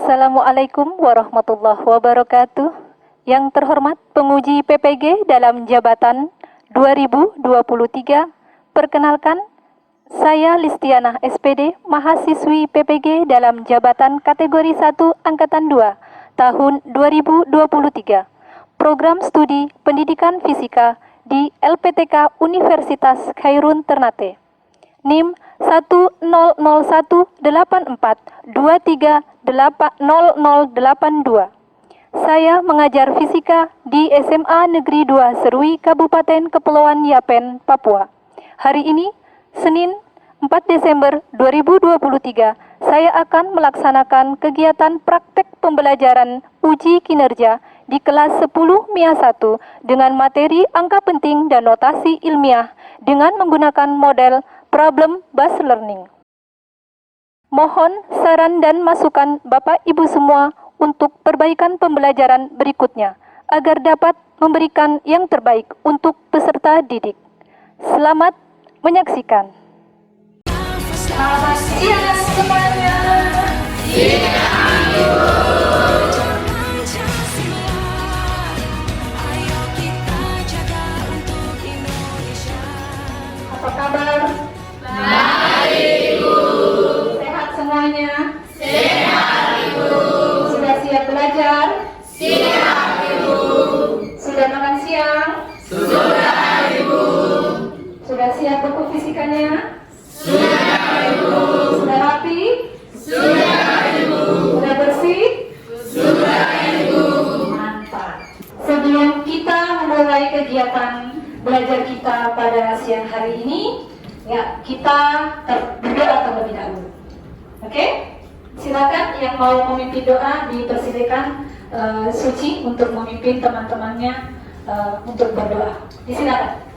Assalamualaikum warahmatullahi wabarakatuh. Yang terhormat penguji PPG dalam jabatan 2023, perkenalkan, saya Listianah SPD, mahasiswi PPG dalam jabatan kategori 1 Angkatan 2, tahun 2023. Program studi pendidikan fisika di LPTK Universitas Khairun Ternate. NIM 101424230082. Saya mengajar fisika di SMA Negeri 2 Serui, Kabupaten Kepulauan Yapen, Papua. Hari ini, Senin 4 Desember 2023, saya akan melaksanakan kegiatan praktek pembelajaran uji kinerja di kelas 10 MIA 1 dengan materi angka penting dan notasi ilmiah dengan menggunakan model Problem Based Learning. Mohon saran dan masukan Bapak Ibu semua untuk perbaikan pembelajaran berikutnya agar dapat memberikan yang terbaik untuk peserta didik. Selamat menyaksikan. Selamat siang semuanya. Apa kabar? Baik, Ibu. Sehat semuanya? Sehat, Ibu. Sudah siap belajar? Siap, Ibu. Sudah makan siang? Sudah, Ibu. Sudah siap buku fisikanya? Sudah, Ibu. Sudah rapi? Sudah, Ibu. Sudah bersih? Sudah, Ibu. Mantap. Sebelum kita memulai kegiatan belajar kita pada siang hari ini, ya, kita berdoa terlebih dahulu. Oke? Silakan yang mau memimpin doa dipersilakan Suci untuk memimpin teman-temannya untuk berdoa. Silakan.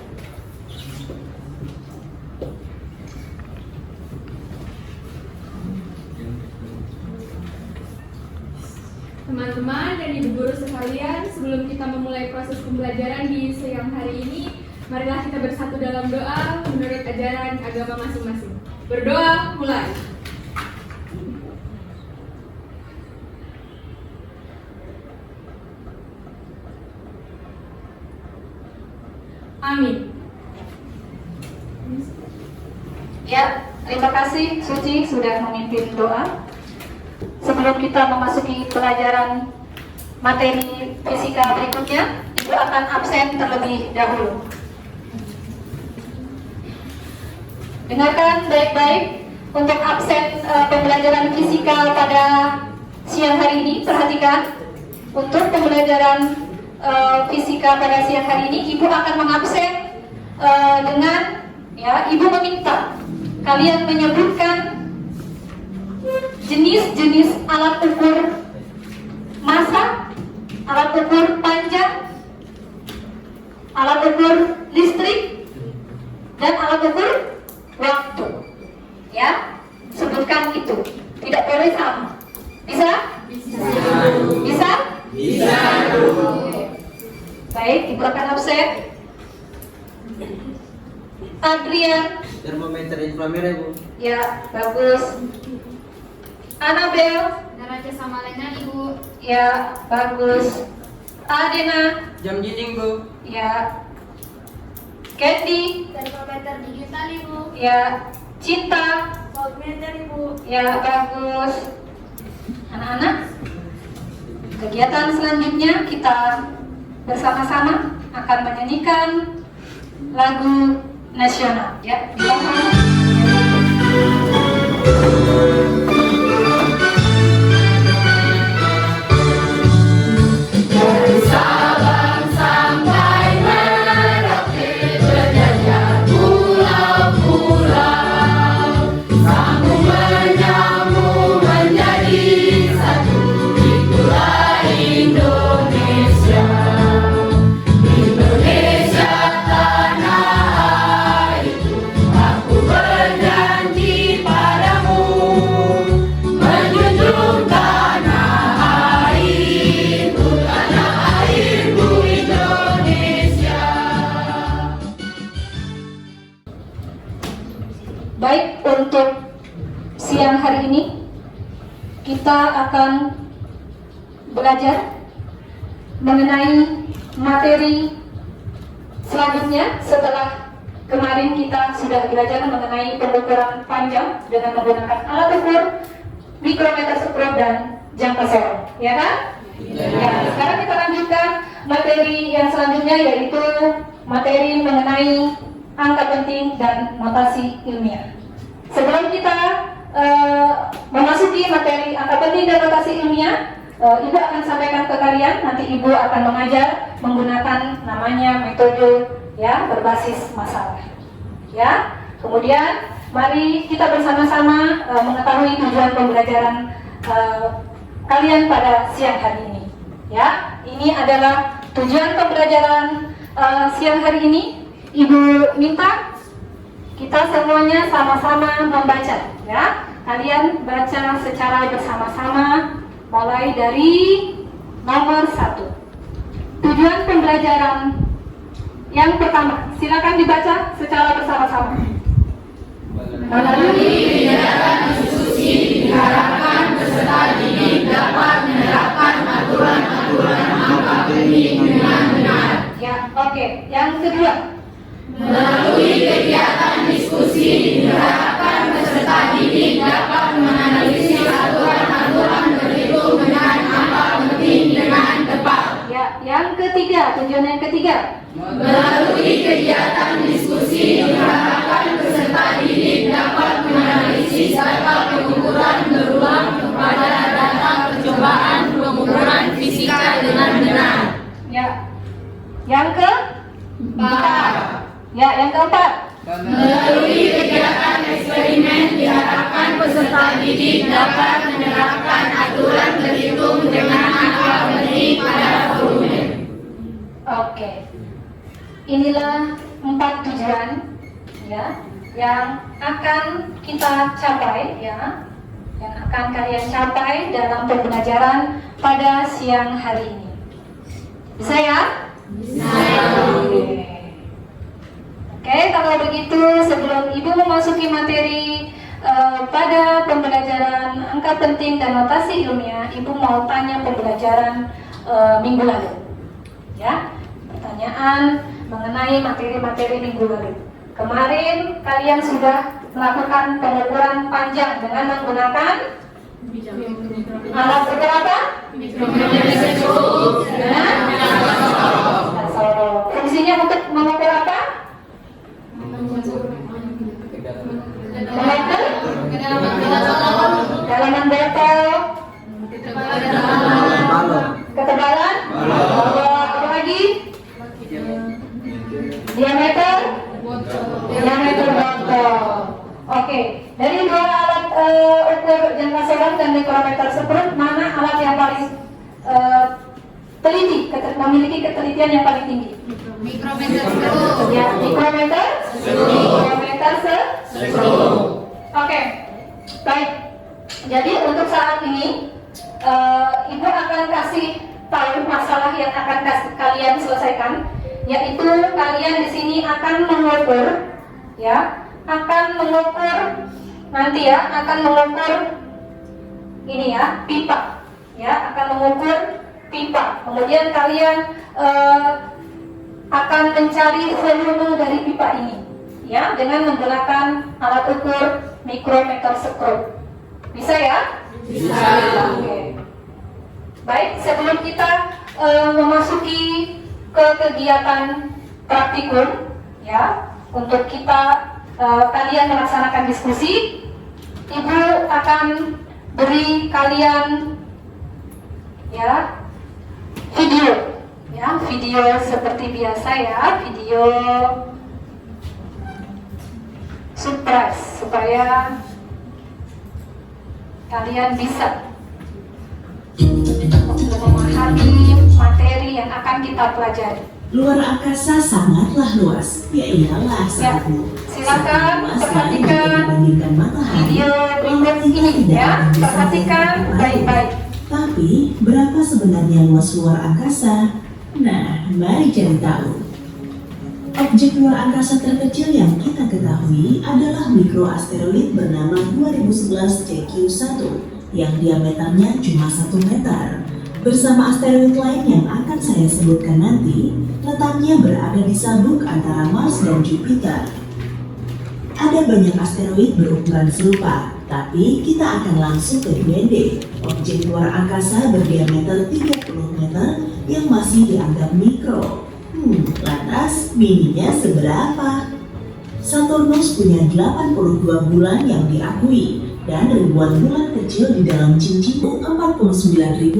Teman-teman dan ibu guru sekalian, sebelum kita memulai proses pembelajaran di siang hari ini, marilah kita bersatu dalam doa menurut ajaran agama masing-masing. Berdoa, mulai. Amin. Ya, terima kasih Suci sudah memimpin doa. Sebelum kita memasuki pelajaran materi fisika berikutnya, Ibu akan absen terlebih dahulu. Dengarkan baik-baik untuk absen pembelajaran fisika pada siang hari ini. Perhatikan, untuk pembelajaran fisika pada siang hari ini, Ibu akan mengabsen dengan, ya, Ibu meminta kalian menyebutkan jenis-jenis alat ukur massa, alat ukur panjang, alat ukur listrik, dan alat ukur waktu. Ya, sebutkan itu. Tidak boleh sama. Bisa? Bisa. Bisa? Bisa. Baik, Ibu akan absen. Adrian. Termometer inframerah, Ibu. Ya, bagus. Anabel. Neraca sama lengan, Ibu. Ya, bagus. Adena. Jam dinding, Bu. Ya. Candy. Termometer digital, Ibu. Ya. Cinta. Voltmeter, Ibu. Ya, bagus. Anak-anak, kegiatan selanjutnya kita bersama-sama akan menyanyikan lagu nasional. Ya, baik, untuk siang hari ini kita akan belajar mengenai materi selanjutnya setelah kemarin kita sudah belajar mengenai pengukuran panjang dengan menggunakan alat ukur, mikrometer sekrup dan jangka sorong, ya kan? Ya, sekarang kita lanjutkan materi yang selanjutnya, yaitu materi mengenai angka penting dan notasi ilmiah. Sebelum kita memasuki materi angka penting dan notasi ilmiah, Ibu akan sampaikan ke kalian, nanti Ibu akan mengajar menggunakan namanya metode ya berbasis masalah. Ya, kemudian mari kita bersama-sama mengetahui tujuan pembelajaran kalian pada siang hari ini. Ya, ini adalah tujuan pembelajaran siang hari ini. Ibu minta kita semuanya sama-sama membaca. Ya, kalian baca secara bersama-sama. Mulai dari nomor 1. Tujuan pembelajaran yang pertama, silakan dibaca secara bersama-sama. Melalui kegiatan diskusi diharapkan peserta didik dapat menerapkan aturan-aturan angka penting dengan benar. Ya, oke. Yang kedua, melalui kegiatan diskusi diharapkan peserta didik dapat menganalisis aturan-aturan berhitung dengan angka penting dengan tepat. Ya, yang ketiga, tujuan yang ketiga. Melalui kegiatan diskusi diharapkan peserta didik dapat menganalisis data pengukuran berulang kepada data percobaan pengukuran fisika dengan benar. Ya, yang keempat. Ya, yang keempat. Melalui kegiatan eksperimen diharapkan peserta didik dapat menerapkan aturan berhitung dengan angka penting pada volume. Oke. Inilah 4 tujuan ya yang akan kita capai ya, yang akan kalian capai dalam pembelajaran pada siang hari ini. Bisa ya? Bisa. Oke, kalau begitu sebelum Ibu memasuki materi pada pembelajaran angka penting dan notasi ilmiah, Ibu mau tanya pembelajaran minggu lalu. Ya, pertanyaan mengenai materi-materi minggu lalu. Kemarin kalian sudah melakukan pengukuran panjang dengan menggunakan alat ukur apa? Mikrometer sekrup dan jangka sorong. Fungsinya untuk mengukur apa? Kedalaman botol, ketebalan, apa lagi? Diameter botol. Oke, dari dua alat ukur jangka sorong dan mikrometer sekrup, mana alat yang paling teliti, memiliki ketelitian yang paling tinggi? Mikrometer sekrup. Ya, mikrometer sekrup. Oke, baik. Jadi untuk saat ini Ibu akan kasih tahu masalah yang akan kalian selesaikan, yaitu kalian di sini akan mengukur, ya, nanti ya, akan mengukur ini ya, pipa, ya, akan mengukur pipa. Kemudian kalian akan mencari volume dari pipa ini, ya, dengan menggunakan alat ukur mikrometer sekrup. Bisa ya? Bisa. Oke. Baik, sebelum kita memasuki ke kegiatan praktikum, ya, untuk kita kalian melaksanakan diskusi, Ibu akan beri kalian ya video seperti biasa ya, video surprise supaya kalian bisa memahami materi yang akan kita pelajari. Luar angkasa sangatlah luas, ya iyalah sahabatku. Silakan perhatikan video berikut ini ya, perhatikan baik-baik. Tapi berapa sebenarnya luas luar angkasa? Nah, mari cari tahu. Objek luar angkasa terkecil yang kita ketahui adalah mikroasteroid bernama 2011 CQ1 yang diameternya cuma 1 meter. Bersama asteroid lain yang akan saya sebutkan nanti, letaknya berada di sabuk antara Mars dan Jupiter. Ada banyak asteroid berukuran serupa, tapi kita akan langsung ke DND, objek luar angkasa berdiameter 30 meter yang masih dianggap mikro. Lantas mininya seberapa? Saturnus punya 82 bulan yang diakui dan ribuan bulan kecil di dalam cincin 49.200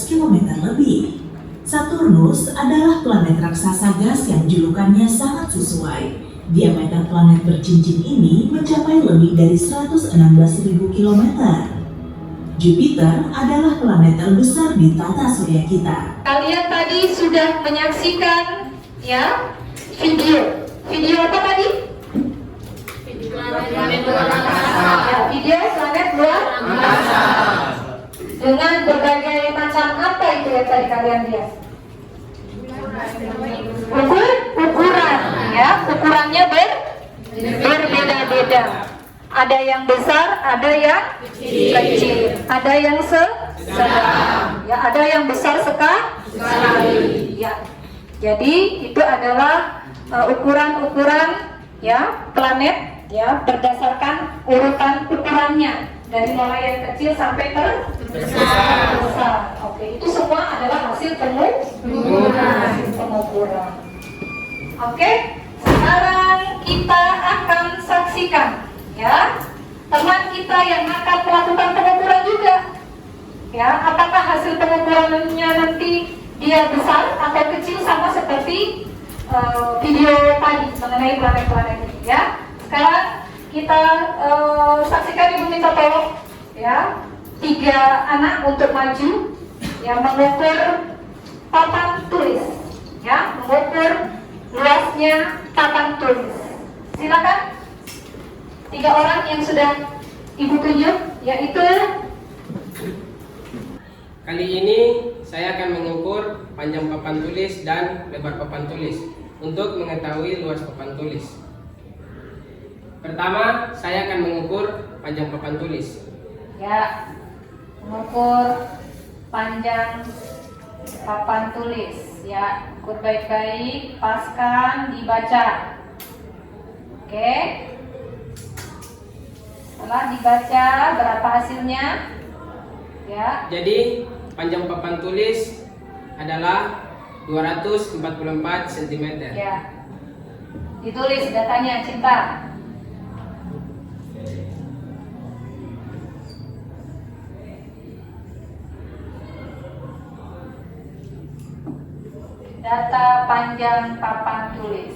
km lebih. Saturnus adalah planet raksasa gas yang julukannya sangat sesuai. Diameter planet bercincin ini mencapai lebih dari 116.000 km. Jupiter adalah planet terbesar di tata surya kita. Kalian tadi sudah menyaksikan ya video. Video apa tadi? Ya, video planet luar angkasa. Dengan berbagai macam apa itu yang tadi kalian lihat? Ukuran, ya, ukurannya berbeda-beda. Ada yang besar, ada yang kecil, ada yang sedang, ya, ada yang besar sekali. Ya, jadi itu adalah ukuran-ukuran ya planet ya berdasarkan urutan ukurannya dari mulai yang kecil sampai terbesar. Oke, itu semua adalah hasil pengukuran. Oke, sekarang kita akan saksikan ya teman kita yang akan melakukan pengukuran juga. Ya, apakah hasil pengukurannya nanti dia besar atau kecil sama seperti video tadi mengenai planet-planet ini ya. Sekarang kita saksikan, Ibu minta tolong ya 3 anak untuk maju yang mengukur papan tulis ya, mengukur luasnya papan tulis. Silakan 3 orang yang sudah Ibu tunjuk, yaitu kali ini saya akan mengukur panjang papan tulis dan lebar papan tulis untuk mengetahui luas papan tulis. Pertama, saya akan mengukur panjang papan tulis. ya, mengukur panjang papan tulis ya, ukur baik-baik, paskan, dibaca. Oke, setelah dibaca berapa hasilnya ya? Jadi panjang papan tulis adalah 244 cm. Ya, ditulis datanya, Cinta. Data panjang papan tulis.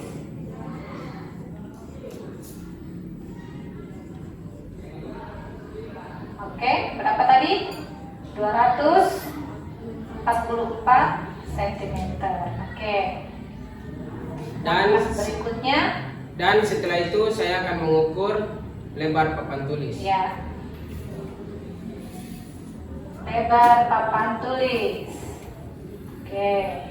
Oke, berapa tadi? 244 cm. Oke. Dan Berikutnya setelah itu saya akan mengukur lebar papan tulis. ya, lebar papan tulis. Oke.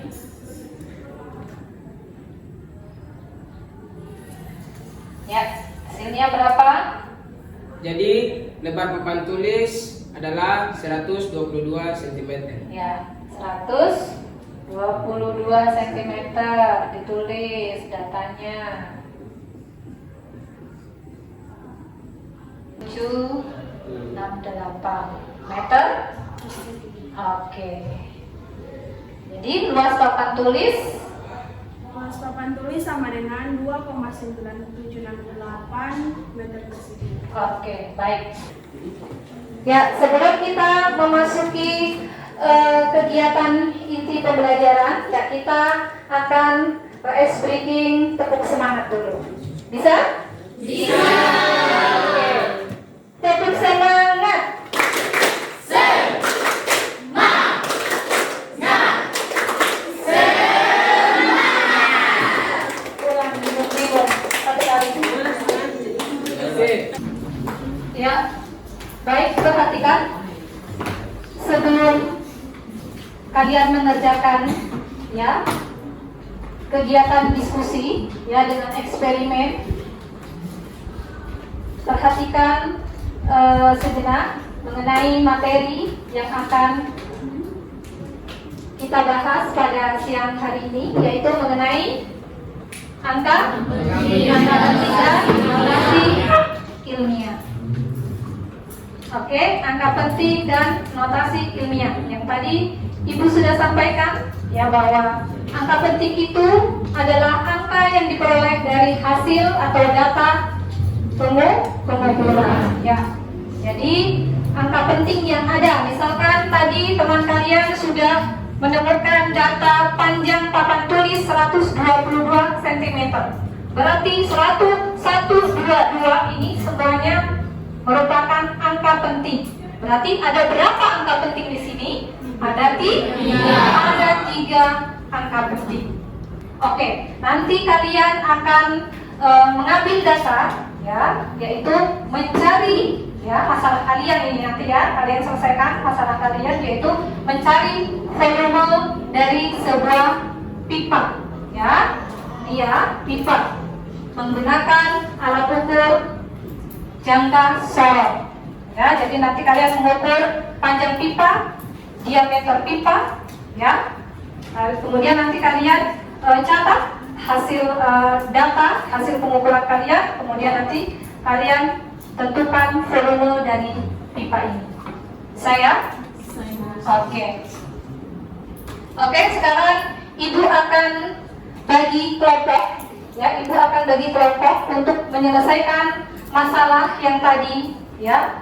Ya, hasilnya berapa? Jadi lebar papan tulis adalah 122 cm. Ya, 122 cm. Ditulis datanya. 768 meter. Oke. Jadi luas papan tulis Luas papan tulis sama dengan 2,9768 meter persegi. Oke, baik. Ya, sebelum kita memasuki kegiatan inti pembelajaran, ya kita akan ice breaking, tepuk semangat dulu. Bisa? Bisa. Oke. Tepuk semangat. Ulang, minum. Satu kali. Ya, baik, perhatikan sebelum kalian mengerjakan ya kegiatan diskusi ya dengan eksperimen, perhatikan sejenak mengenai materi yang akan kita bahas pada siang hari ini, yaitu mengenai angka penting dan notasi ilmiah. Oke, angka penting dan notasi ilmiah. Yang tadi Ibu sudah sampaikan ya bahwa angka penting itu adalah angka yang diperoleh dari hasil atau data pengumpulan. Ya. Jadi angka penting yang ada, misalkan tadi teman kalian sudah menemukan data panjang papan tulis 122 cm. Berarti 122 ini semuanya merupakan angka penting. Berarti ada berapa angka penting di sini? Ada tiga angka penting. Oke, nanti kalian akan mengambil data, ya, yaitu mencari, ya, masalah kalian ini nanti ya, kalian selesaikan masalah kalian, yaitu mencari volume dari sebuah pipa, ya, pipa menggunakan alat ukur jangka sorot. Ya, jadi nanti kalian mengukur panjang pipa, diameter pipa, ya. Kemudian nanti kalian catat hasil data, hasil pengukuran kalian, kemudian nanti kalian tentukan volume dari pipa ini. Saya? Oke. Oke, sekarang Ibu akan bagi kelompok, ya, Ibu akan bagi kelompok untuk menyelesaikan masalah yang tadi, ya,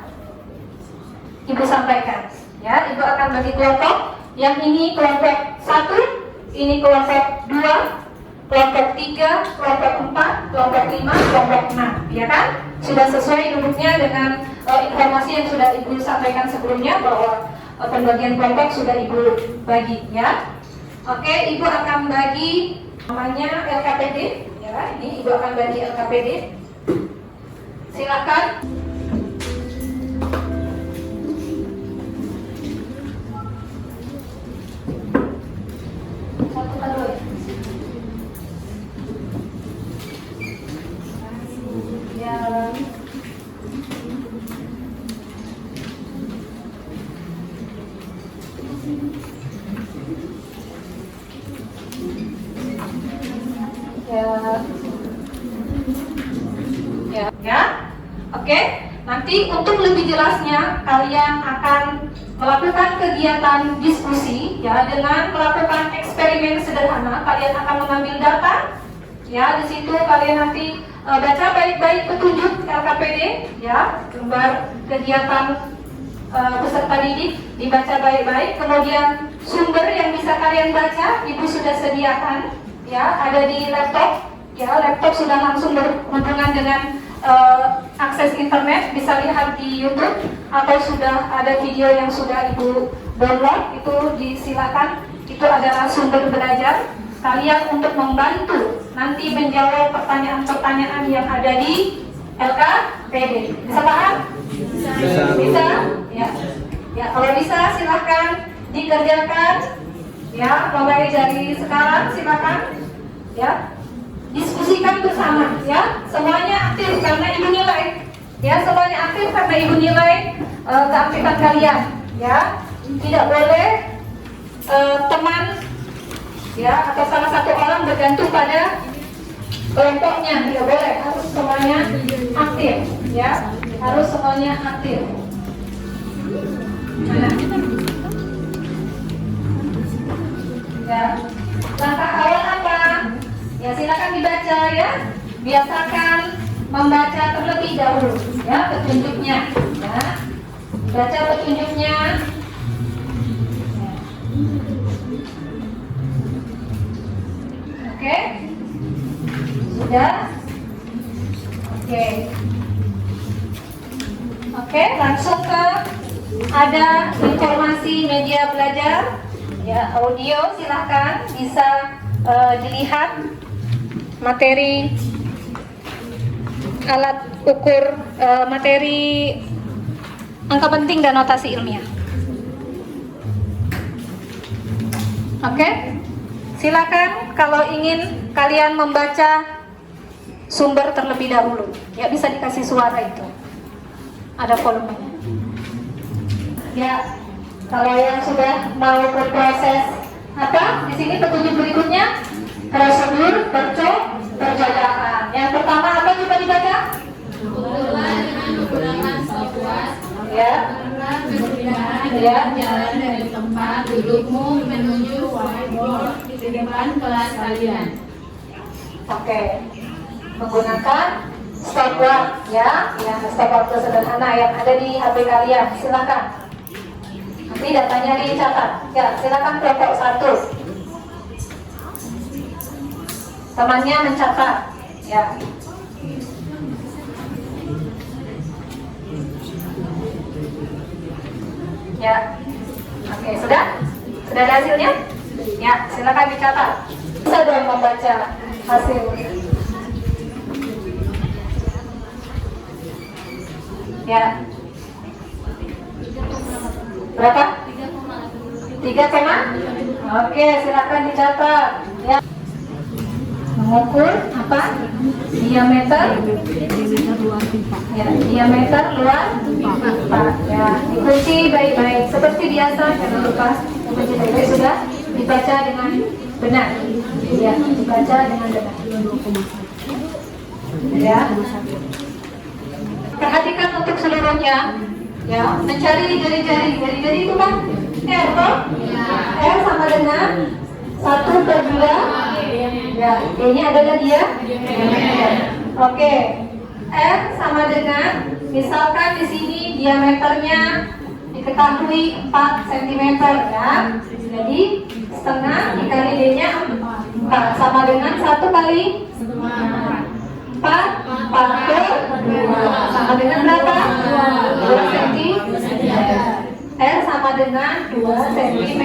Ibu sampaikan. Ya, Ibu akan bagi kelompok. Yang ini kelompok 1, ini kelompok 2, kelompok 3, kelompok 4, kelompok 5, kelompok 6, ya kan? Sudah sesuai duduknya dengan informasi yang sudah Ibu sampaikan sebelumnya bahwa pembagian kelompok sudah Ibu bagi, ya. Oke, Ibu akan bagi namanya LKPD, ya. Ini Ibu akan bagi LKPD. Silakan. Satu kali. Ya. Ya. Oke. Nanti untuk lebih jelasnya kalian akan melakukan kegiatan diskusi, ya, dengan melakukan eksperimen sederhana. Kalian akan mengambil data, ya, di situ kalian nanti baca baik-baik petunjuk LKPD, ya, lembar kegiatan peserta didik, dibaca baik-baik. Kemudian sumber yang bisa kalian baca Ibu sudah sediakan, ya, ada di laptop, ya, laptop sudah langsung berhubungan dengan akses internet, bisa lihat di YouTube atau sudah ada video yang sudah Ibu download, itu disilakan. Itu adalah sumber belajar kalian untuk membantu nanti menjawab pertanyaan-pertanyaan yang ada di LKPD. Bisa paham? Bisa? Ya. Ya, kalau bisa silahkan dikerjakan, ya, mulai dari sekarang silakan, ya. Diskusikan bersama, ya, semuanya aktif karena Ibu nilai, ya, semuanya aktif karena Ibu nilai keaktifan kalian, ya. Tidak boleh teman, ya, atau salah satu orang bergantung pada kelompoknya, tidak boleh, harus semuanya aktif, ya, harus semuanya aktif. Mana? Ya, langkah awal apa? Ya, silakan dibaca, ya. Biasakan membaca terlebih dahulu, ya, petunjuknya, ya. Baca petunjuknya. Ya. Oke. Sudah? Oke. Oke, langsung ke ada informasi media belajar, ya, audio, silakan bisa dilihat materi alat ukur materi angka penting dan notasi ilmiah. Oke, silakan kalau ingin kalian membaca sumber terlebih dahulu, ya, bisa dikasih suara itu. ada volumenya. Ya, kalau yang sudah mau berproses apa? Di sini petunjuk berikutnya prosedur percobaan. Yang pertama apa coba dibaca? Kebetulan dengan menggunakan stop watch, Ya, ya, jalan dari tempat dudukmu menuju whiteboard di depan kelas kalian. oke. Menggunakan stopwatch ya, yang stopwatch sederhana yang ada di HP kalian. Silakan. Nanti datanya dicatat. Ya, silakan kelompok 1. Temannya mencatat. Ya. Ya. Oke, sudah? Sudah ada hasilnya? Ya, silakan dicatat. Bisa dong membaca hasil. Ya. Berapa? 3, oke, silakan dicatat. Ya. Mengukur apa? Diameter. Ya, diameter luar pipa. Ya, dikunci baik-baik. Seperti biasa, jangan lupa dikunci baik-baik. Sudah dibaca dengan benar. Ya, dibaca dengan benar. Ya. Perhatikan untuk seluruhnya. Ya, mencari jari-jari. Jari-jari itu kan R toh? R sama dengan 1/2. Ya, D-nya ada lagi ya? Oke. R sama dengan, misalkan di sini diameternya diketahui 4 cm ya. Jadi setengah dikali D-nya 4 sama dengan 1 kali 4 sama dengan berapa? 2 cm. R sama dengan 2 cm.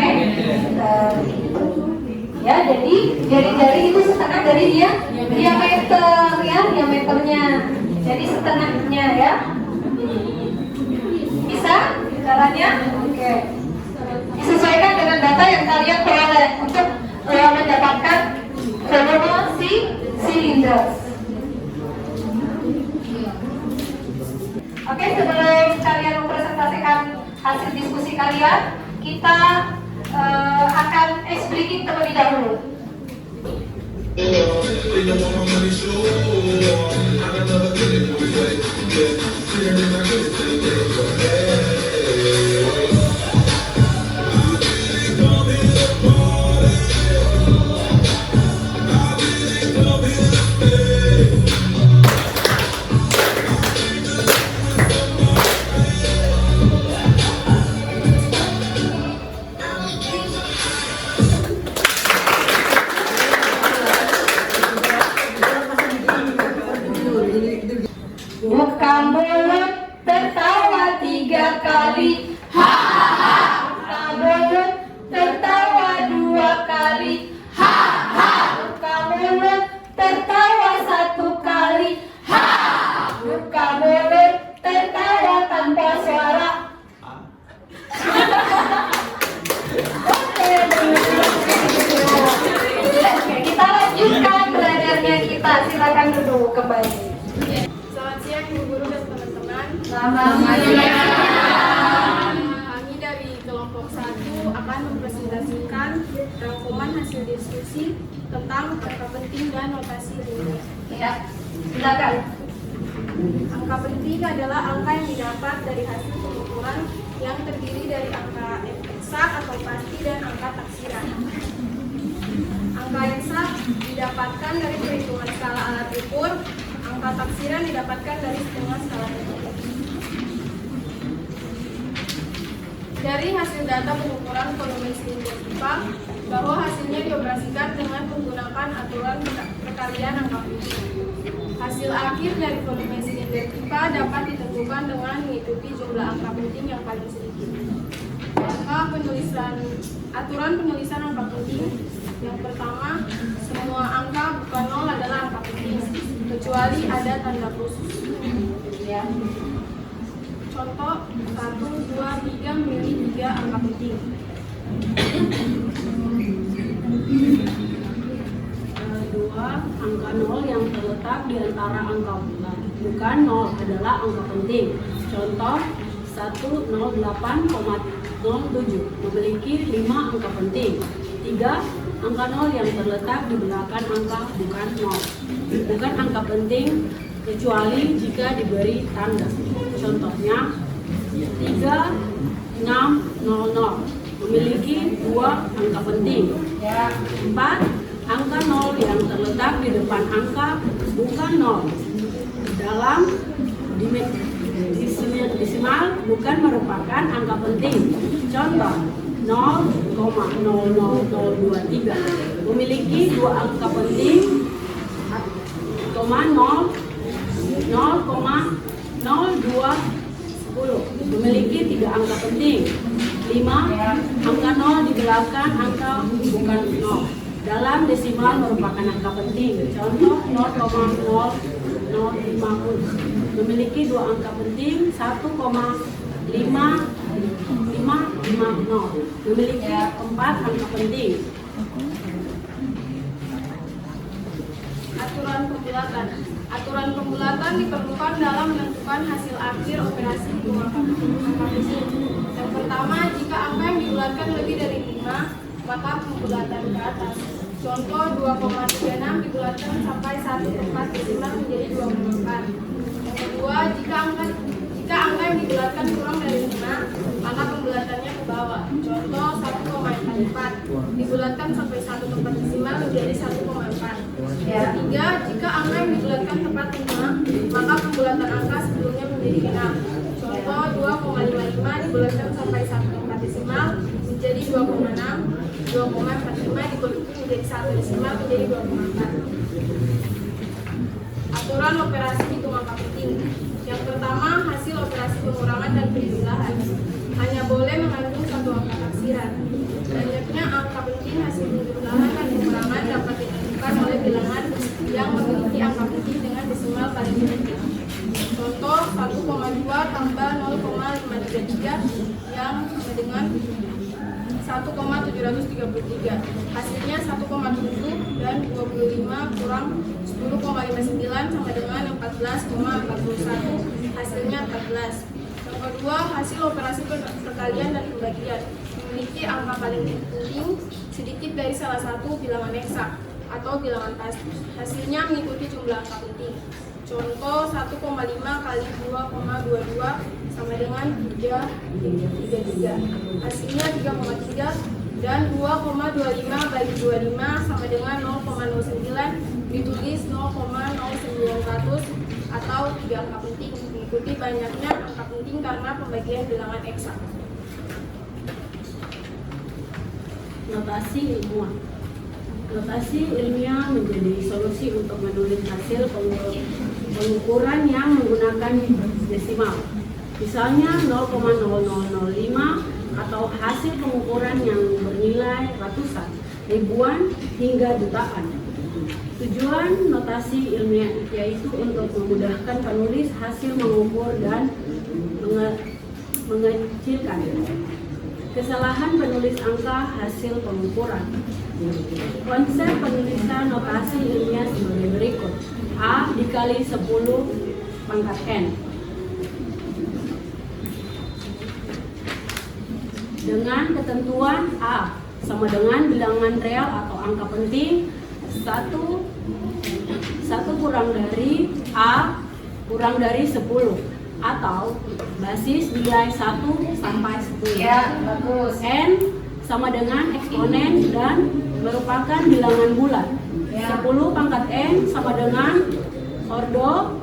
Ya, jadi jari-jari itu setengah dari dia diameter ya, diameternya. Jadi setengahnya ya. Bisa caranya? Oke. Disesuaikan dengan data yang kalian peroleh untuk mendapatkan volume silinder. Oke, sebelum kalian mempresentasikan hasil diskusi kalian, kita akan explaining terlebih dahulu. Buka mulut tertawa 3 kali, hahaha. Buka mulut tertawa 2 kali, hahaha. Buka mulut tertawa 1 kali, hahaha. Buka mulut tertawa tanpa suara. Oke, kita lanjutkan belajarnya kita. Silakan duduk kembali. Selamat siang Ibu Guru dan teman-teman. Selamat siang. Kami dari kelompok 1 akan mempresentasikan rangkuman hasil diskusi tentang angka penting dan notasi linear. Ya, silakan. Angka penting adalah angka yang didapat dari hasil pengukuran yang terdiri dari angka eksak atau pasti dan angka taksiran. Angka eksak didapatkan dari perhitungan skala alat ukur. Angka taksiran didapatkan dari setengah skala ukur. Dari hasil data pengukuran volume silinder pipa, bahwa hasilnya dioperasikan dengan menggunakan aturan perkalian angka penting. Hasil akhir dari volume silinder pipa dapat ditentukan dengan mengikuti jumlah angka penting yang paling sedikit. Aturan penulisan angka penting. Yang pertama, semua angka bukan 0 adalah angka penting, kecuali ada tanda khusus. Ya. Contoh 1, 2, 3 memilih 3 angka penting. 2. Angka 0 yang terletak di antara angka bulan. bukan 0 adalah angka penting. Contoh 108,07 memiliki 5 angka penting. 3. Angka 0 yang terletak di belakang angka bukan 0. Bukan angka penting kecuali jika diberi tanda. Contohnya 3600 memiliki 2 angka penting. 4. Angka 0 yang terletak di depan angka bukan 0 dalam desimal bukan merupakan angka penting. Contoh 0,00023 memiliki 2 angka penting, 0,0210 memiliki 3 angka penting. 5. Angka 0 di belakang angka bukan 0 dalam desimal merupakan angka penting. Contoh 0,0050 memiliki 2 angka penting, 1,5550 memiliki 4 angka penting. Aturan pembulatan diperlukan dalam menentukan hasil akhir operasi hitungan angka penting. Yang pertama, jika angka yang dibulatkan lebih dari 5, maka pembulatan ke atas. Contoh 2,36 dibulatkan sampai 1 tempat desimal menjadi 2,4. Yang kedua, jika angka yang dibulatkan kurang dari 5, maka pembulatannya ke bawah. Contoh 1,44 dibulatkan sampai 1 tempat desimal menjadi 1,4. Ketiga, jika angka yang dibulatkan tepat 5, maka pembulatan angka sebelumnya menjadi 6. Contoh 2,55 dibulatkan sampai 1 tempat desimal menjadi 2,6. 2,45 dibagi menjadi 1 desimal menjadi 2,4. Aturan operasi hitung angka penting. Yang pertama, hasil operasi pengurangan dan penjumlahan hanya boleh mengandung 1 angka taksiran. Banyaknya angka penting hasil penjumlahan dan pengurangan dapat ditentukan oleh bilangan yang memiliki angka penting dengan desimal paling sedikit. Contoh 1,2 tambah 0,533 yang dengan 1,733. Hasilnya 1,7 dan 25 kurang 10,59 sama dengan 14,41. Hasilnya 14. Yang kedua, hasil operasi perkalian dan pembagian memiliki angka paling penting sedikit dari salah satu bilangan eksak atau bilangan pasti. Hasilnya mengikuti jumlah angka penting. Contoh 1,5 kali 2,22 sama dengan 3,33. Hasilnya 3,3 dan 2,25 bagi 25 sama dengan 0,09 ditulis 0,0900 atau 3 angka penting mengikuti banyaknya angka penting karena pembagian bilangan eksak. Notasi ilmuwan. Notasi ilmiah menjadi solusi untuk menulis hasil pengukuran yang menggunakan desimal. Misalnya 0,0005 atau hasil pengukuran yang bernilai ratusan, ribuan, hingga jutaan. Tujuan notasi ilmiah yaitu untuk memudahkan penulis hasil mengukur dan mengecilkan kesalahan penulis angka hasil pengukuran. Konsep penulisan notasi ilmiah sebagai berikut. A dikali 10 pangkat N. Dengan ketentuan A sama dengan bilangan real atau angka penting 1 kurang dari A kurang dari 10 atau basis nilai 1 sampai 10. Ya, bagus. N sama dengan eksponen dan merupakan bilangan bulat. 10 pangkat N sama dengan ordo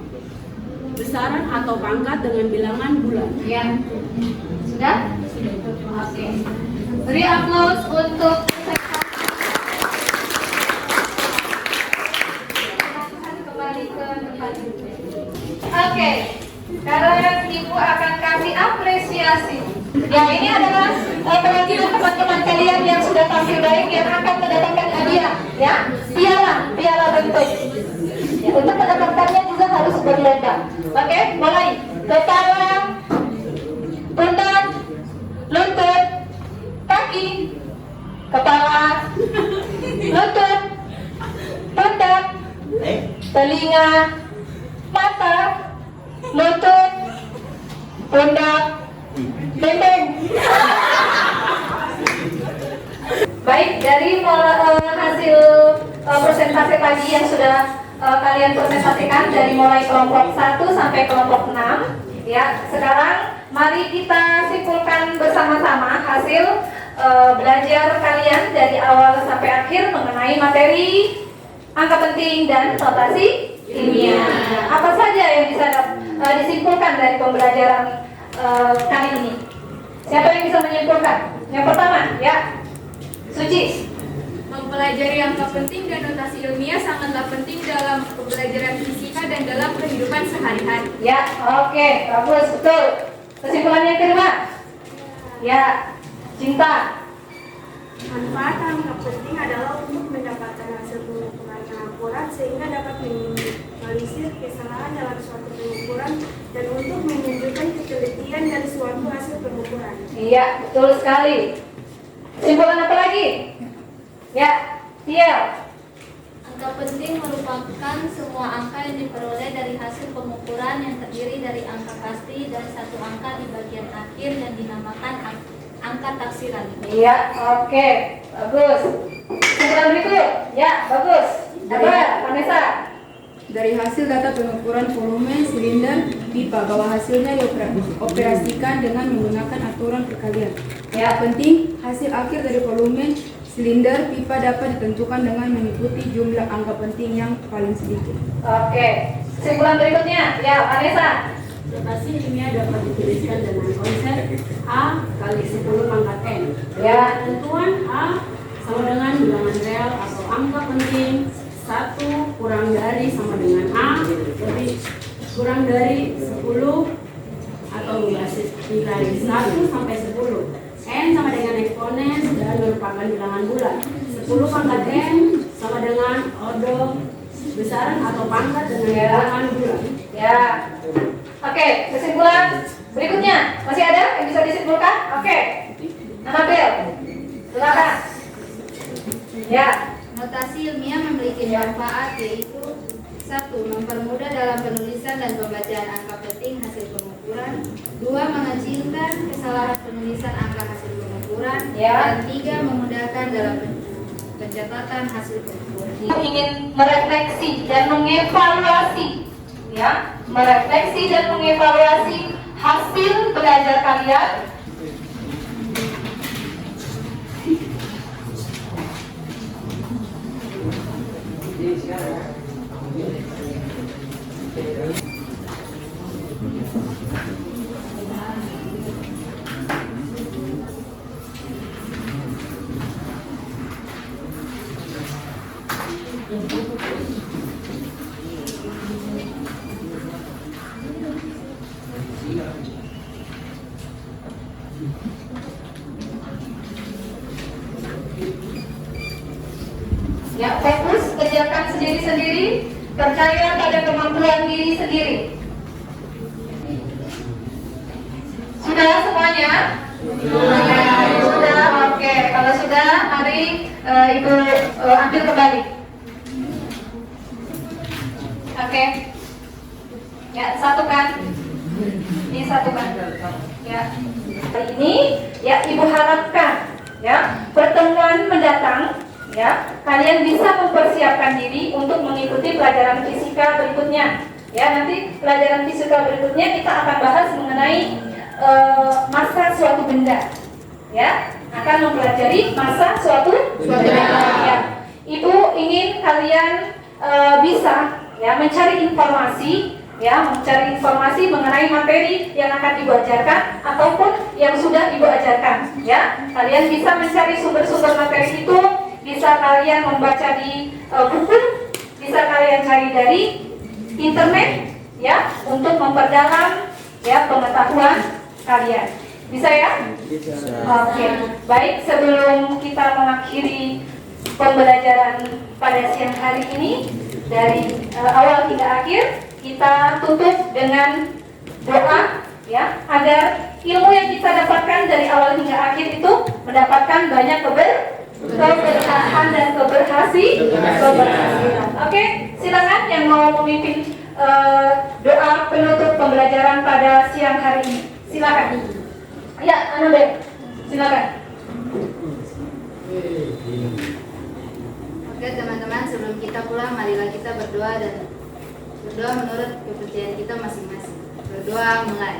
besaran atau pangkat dengan bilangan bulat. Ya. Sudah? Oke. Beri aplaus untuk kembali ke tempat. Oke. Sekarang Ibu akan kasih apresiasi. Ya, ini adalah perwakilan teman-teman kalian yang sudah tampil baik yang akan mendapatkan hadiah, ya, piala bentuk. Ya, untuk mendapatkannya juga harus berlomba. Oke, mulai. Kepala, pundak, lutut, kaki, kepala, lutut, pundak, telinga, mata, lutut, pundak, benteng. Baik, dari hasil persentase tadi yang sudah kalian presentasikan dari mulai kelompok 1 sampai kelompok 6, ya. Sekarang mari kita simpulkan bersama-sama hasil belajar kalian dari awal sampai akhir mengenai materi angka penting dan notasi ilmiah. Apa saja yang bisa disimpulkan dari pembelajaran kali ini? Siapa yang bisa menyimpulkan? Yang pertama, ya, Suci. Mempelajari angka penting dan notasi ilmiah sangatlah penting dalam pembelajaran fisika dan dalam kehidupan sehari-hari. Ya, oke, bagus, betul. Kesimpulan yang kedua, ya, Cinta. Manfaat angka penting adalah untuk mendapatkan hasil pengukuran yang akurat sehingga dapat meminimalisir kesalahan dalam suatu pengukuran dan untuk menunjukkan ketelitian dari suatu hasil pengukuran. Iya, betul sekali. Kesimpulan apa lagi? Ya, Tia. Angka penting merupakan semua angka yang diperoleh dari hasil pengukuran yang terdiri dari angka pasti dan satu angka di bagian akhir yang dinamakan angka taksiran. Iya, oke, bagus. Kesimpulan berikut, ya, bagus. Apa, Vanessa? Dari hasil data pengukuran volume silinder pipa bahwa hasilnya dioperasikan dengan menggunakan aturan perkalian. Ya. Penting, hasil akhir dari volume silinder pipa dapat ditentukan dengan mengikuti jumlah angka penting yang paling sedikit. Oke. Kesimpulan berikutnya, ya, Vanessa. Notasi ilmiah dapat dituliskan dengan konsep A kali 10 pangkat N. Ya. Tentuan A sama dengan bilangan real atau angka penting 1 kurang dari sama dengan A lebih kurang dari 10 atau nilai 1 sampai 10. N sama dengan eksponen dan merupakan bilangan bulat. 10 pangkat N sama dengan ordo besaran atau pangkat dengan bilangan bulat. Ya. Oke, kesimpulan berikutnya. Masih ada yang bisa disimpulkan? Oke. Anabel, silakan. Ya. Notasi ilmiah memiliki manfaat yaitu 1. Mempermudah dalam penulisan dan pembacaan angka penting hasil pengukuran. 2. Mengecilkan kesalahan penulisan angka hasil pengukuran. Ya. Dan 3. Memudahkan dalam pencatatan hasil pengukuran. Ingin merefleksi dan mengevaluasi, ya, merefleksi dan mengevaluasi hasil belajar kalian. Ya, fokus, kerjakan sendiri-sendiri, percaya pada kemampuan diri sendiri. Sudah semuanya? Sudah, oke. Kalau sudah, mari Ibu ambil kembali. Oke. Ya, satukan. Ini satukan. Ya. Hari ini, ya, Ibu harapkan, ya, pertemuan mendatang, ya, kalian bisa mempersiapkan diri untuk mengikuti pelajaran fisika berikutnya. Ya, nanti pelajaran fisika berikutnya kita akan bahas mengenai massa suatu benda. Ya, akan mempelajari massa suatu benda. Ya. Ibu ingin kalian bisa, ya, mencari informasi, ya, mencari informasi mengenai materi yang akan Ibu ajarkan ataupun yang sudah Ibu ajarkan. Ya, kalian bisa mencari sumber-sumber materi itu. Bisa kalian membaca di buku, bisa kalian cari dari internet, ya, untuk memperdalam, ya, pengetahuan kalian. Bisa, ya? Oke. Baik, sebelum kita mengakhiri pembelajaran pada siang hari ini dari awal hingga akhir, kita tutup dengan doa, ya, agar ilmu yang kita dapatkan dari awal hingga akhir itu mendapatkan banyak keberkahan dan keberhasilan. Oke, silakan yang mau memimpin doa penutup pembelajaran pada siang hari ini. Silakan. Ya, Anabel, silakan. Oke teman-teman, sebelum kita pulang, marilah kita berdoa dan berdoa menurut kepercayaan kita masing-masing. Berdoa mulai.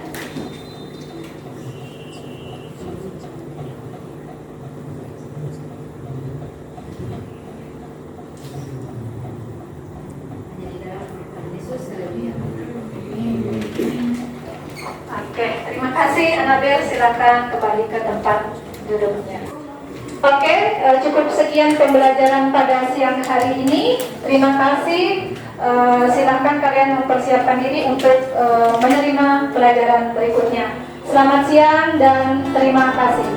Hanya di dalam Tuhan Yesus, haleluya. Oke, terima kasih Anabel. Silakan kembali ke tempat duduknya. Oke, cukup sekian pembelajaran pada siang hari ini. Terima kasih. Silakan kalian mempersiapkan diri untuk menerima pelajaran berikutnya. Selamat siang dan terima kasih.